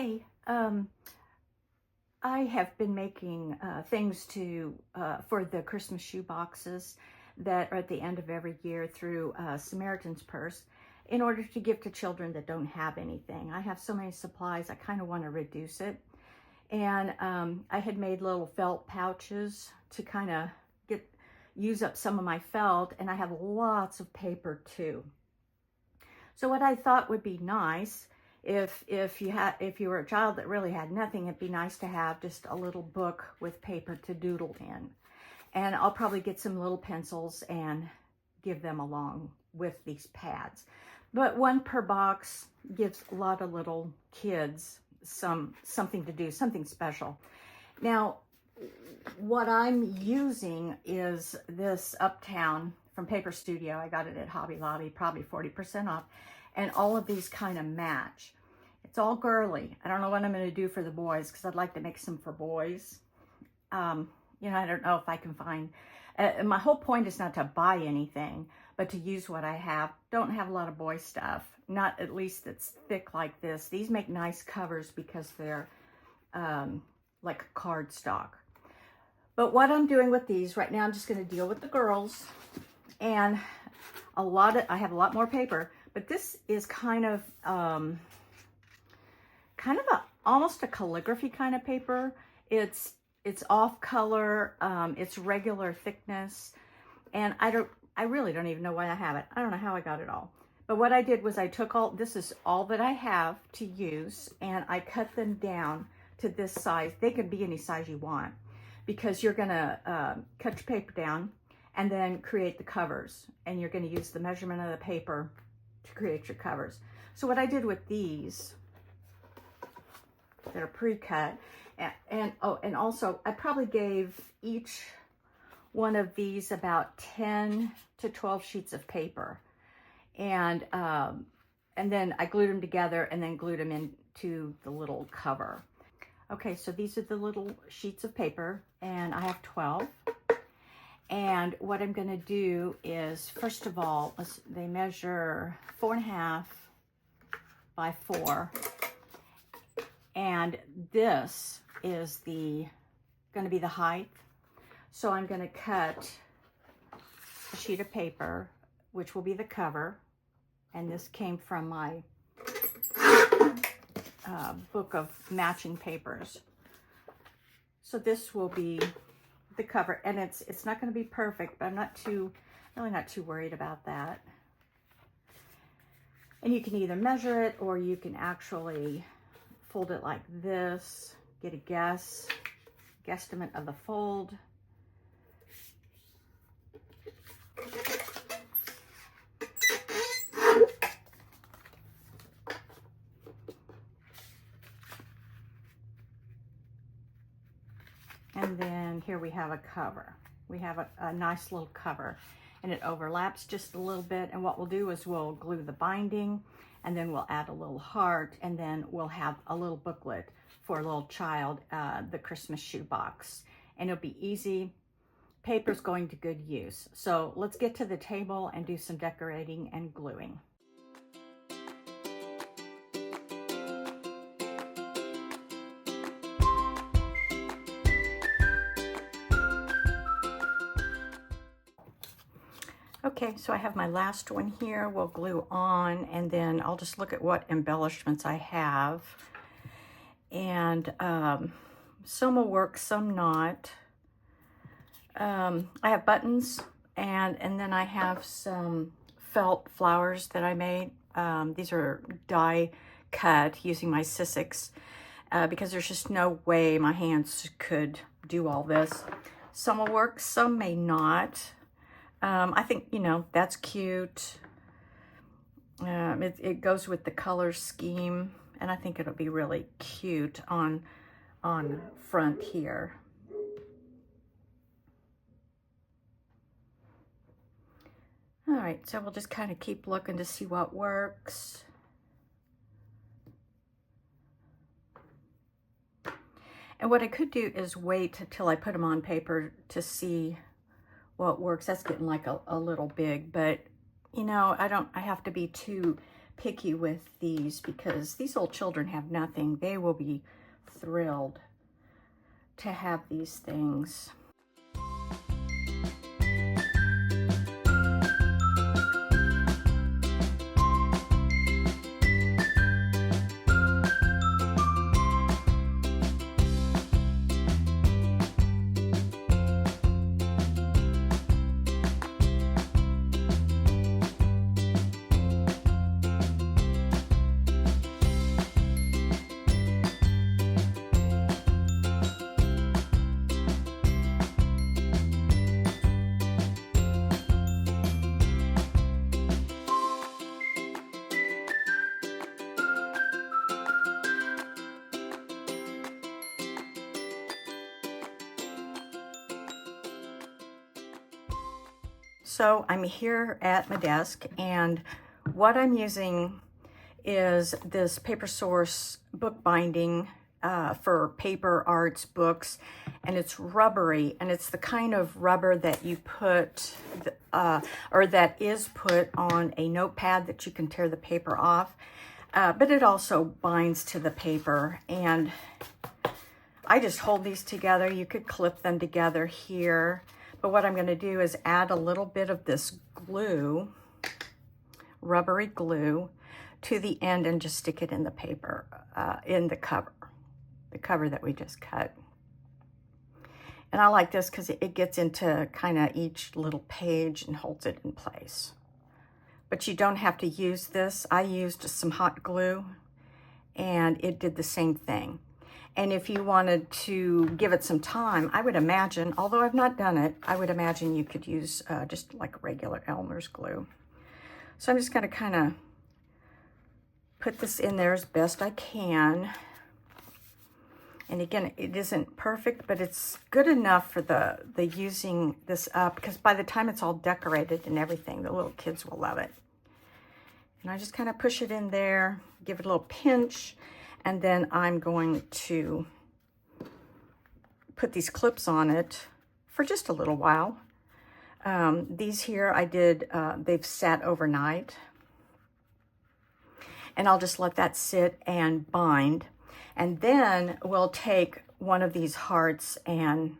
Hey, I have been making things for the Christmas shoe boxes that are at the end of every year through Samaritan's Purse in order to give to children that don't have anything. I have so many supplies, I kind of want to reduce it. And I had made little felt pouches to kind of use up some of my felt, and I have lots of paper too. So what I thought would be nice, if you were a child that really had nothing, it'd be nice to have just a little book with paper to doodle in. And I'll probably get some little pencils and give them along with these pads. But one per box gives a lot of little kids something to do, something special. Now, what I'm using is this Uptown from Paper Studio. I got it at Hobby Lobby, probably 40% off. And all of these kind of match. It's all girly. I don't know what I'm going to do for the boys because I'd like to make some for boys. You know, I don't know if I can find... my whole point is not to buy anything, but to use what I have. Don't have a lot of boy stuff. Not at least that's thick like this. These make nice covers because they're like cardstock. But what I'm doing with these right now, I'm just going to deal with the girls. And I have a lot more paper. But this is kind of almost a calligraphy kind of paper. It's off color, it's regular thickness, and I really don't even know why I have it. I don't know how I got it all. But what I did was I took this is all that I have to use, and I cut them down to this size. They could be any size you want, because you're gonna cut your paper down and then create the covers, and you're gonna use the measurement of the paper to create your covers. So what I did with these that are pre-cut, and also I probably gave each one of these about 10 to 12 sheets of paper, and then I glued them together and then glued them into the little cover. Okay, so these are the little sheets of paper, and I have 12. And what I'm going to do is, first of all, they measure 4.5 by 4. And this is going to be the height. So I'm going to cut a sheet of paper, which will be the cover. And this came from my book of matching papers. So this will be the cover, and it's not going to be perfect, but I'm really not too worried about that. And you can either measure it, or you can actually fold it like this, get a guesstimate of the fold. And then here we have a cover. We have a nice little cover, and it overlaps just a little bit. And what we'll do is we'll glue the binding, and then we'll add a little heart, and then we'll have a little booklet for a little child, the Christmas shoe box. And it'll be easy. Paper's going to good use. So let's get to the table and do some decorating and gluing. Okay, so I have my last one here. We'll glue on, and then I'll just look at what embellishments I have. And some will work, some not. I have buttons, and then I have some felt flowers that I made. These are die cut using my Sissics, because there's just no way my hands could do all this. Some will work, some may not. I think, you know, that's cute. It goes with the color scheme, and I think it'll be really cute on front here. All right, so we'll just kind of keep looking to see what works. And what I could do is wait until I put them on paper to see what works. That's getting like a little big, but you know, I have to be too picky with these because these little children have nothing. They will be thrilled to have these things. So I'm here at my desk, and what I'm using is this Paper Source book binding for paper, arts, books, and it's rubbery, and it's the kind of rubber that you put, or that is put on a notepad that you can tear the paper off, but it also binds to the paper. And I just hold these together. You could clip them together here. But what I'm going to do is add a little bit of this glue, rubbery glue, to the end and just stick it in the paper, in the cover that we just cut. And I like this because it gets into kind of each little page and holds it in place. But you don't have to use this. I used some hot glue and it did the same thing. And if you wanted to give it some time, I would imagine, although I've not done it, I would imagine you could use just like regular Elmer's glue. So I'm just going to kind of put this in there as best I can. And again, it isn't perfect, but it's good enough for the using this up, because by the time it's all decorated and everything, the little kids will love it. And I just kind of push it in there, give it a little pinch. And then I'm going to put these clips on it for just a little while. These here I did, they've sat overnight. And I'll just let that sit and bind. And then we'll take one of these hearts and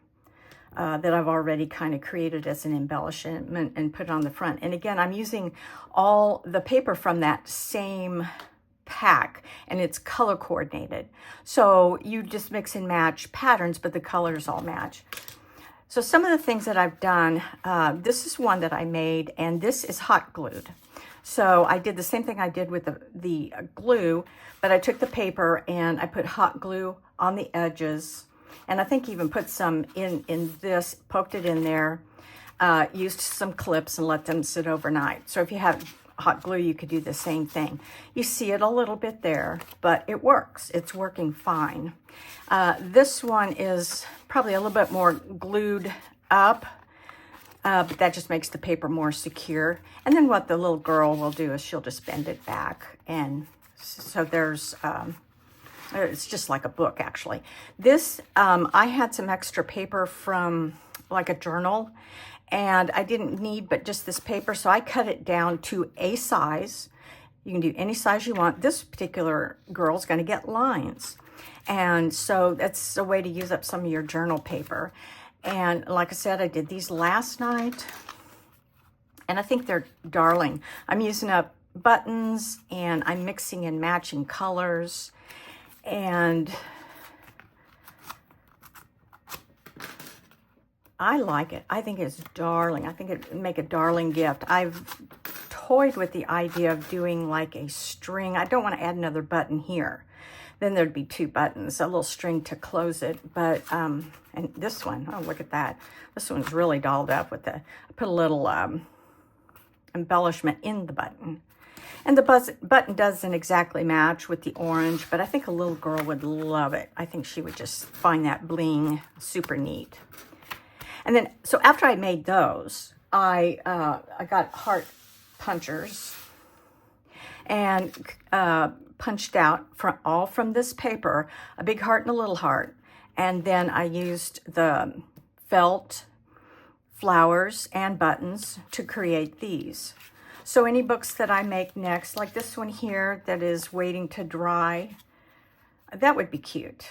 that I've already kind of created as an embellishment and put it on the front. And again, I'm using all the paper from that same pack, and it's color coordinated. So you just mix and match patterns, but the colors all match. So some of the things that I've done, this is one that I made, and this is hot glued. So I did the same thing I did with the glue, but I took the paper and I put hot glue on the edges, and I think even put some in this, poked it in there, used some clips and let them sit overnight. So if you have hot glue, you could do the same thing. You see it a little bit there, but it works. It's working fine. This one is probably a little bit more glued up, but that just makes the paper more secure. And then what the little girl will do is she'll just bend it back. And so there's, it's just like a book, actually. This, I had some extra paper from like a journal, and I didn't need but just this paper, so I cut it down to a size. You can do any size you want. This particular girl's going to get lines, and so that's a way to use up some of your journal paper. And like I said, I did these last night, and I think they're darling. I'm using up buttons, and I'm mixing and matching colors, and I like it. I think it's darling. I think it would make a darling gift. I've toyed with the idea of doing like a string. I don't want to add another button here. Then there'd be two buttons, a little string to close it. But, and this one, oh, look at that. This one's really dolled up with I put a little embellishment in the button. And the button doesn't exactly match with the orange, but I think a little girl would love it. I think she would just find that bling super neat. And then, so after I made those, I got heart punchers and punched out all from this paper, a big heart and a little heart. And then I used the felt flowers and buttons to create these. So any books that I make next, like this one here that is waiting to dry, that would be cute.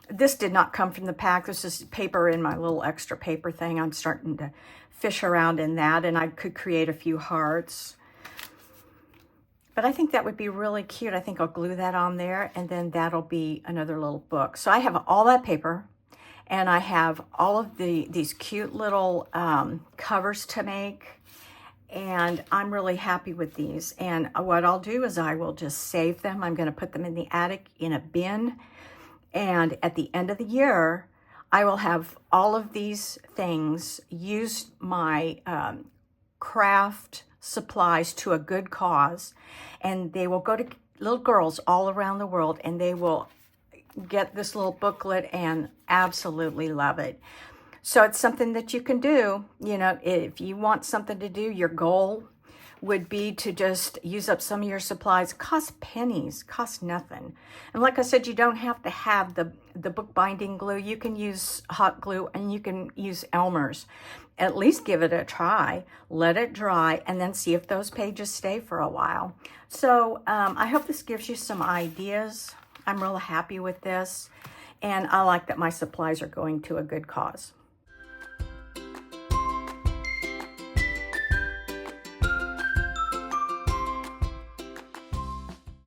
This did not come from the pack. This is paper in my little extra paper thing. I'm starting to fish around in that, and I could create a few hearts. But I think that would be really cute. I think I'll glue that on there, and then that'll be another little book. So I have all that paper, and I have all of these cute little covers to make, and I'm really happy with these. And what I'll do is I will just save them. I'm going to put them in the attic in a bin, and at the end of the year, I will have all of these things, use my craft supplies to a good cause, and they will go to little girls all around the world, and they will get this little booklet and absolutely love it. So it's something that you can do. You know, if you want something to do, your goal would be to just use up some of your supplies. Cost pennies, cost nothing. And like I said, you don't have to have the bookbinding glue. You can use hot glue, and you can use Elmer's. At least give it a try, let it dry, and then see if those pages stay for a while. So I hope this gives you some ideas. I'm real happy with this, and I like that my supplies are going to a good cause.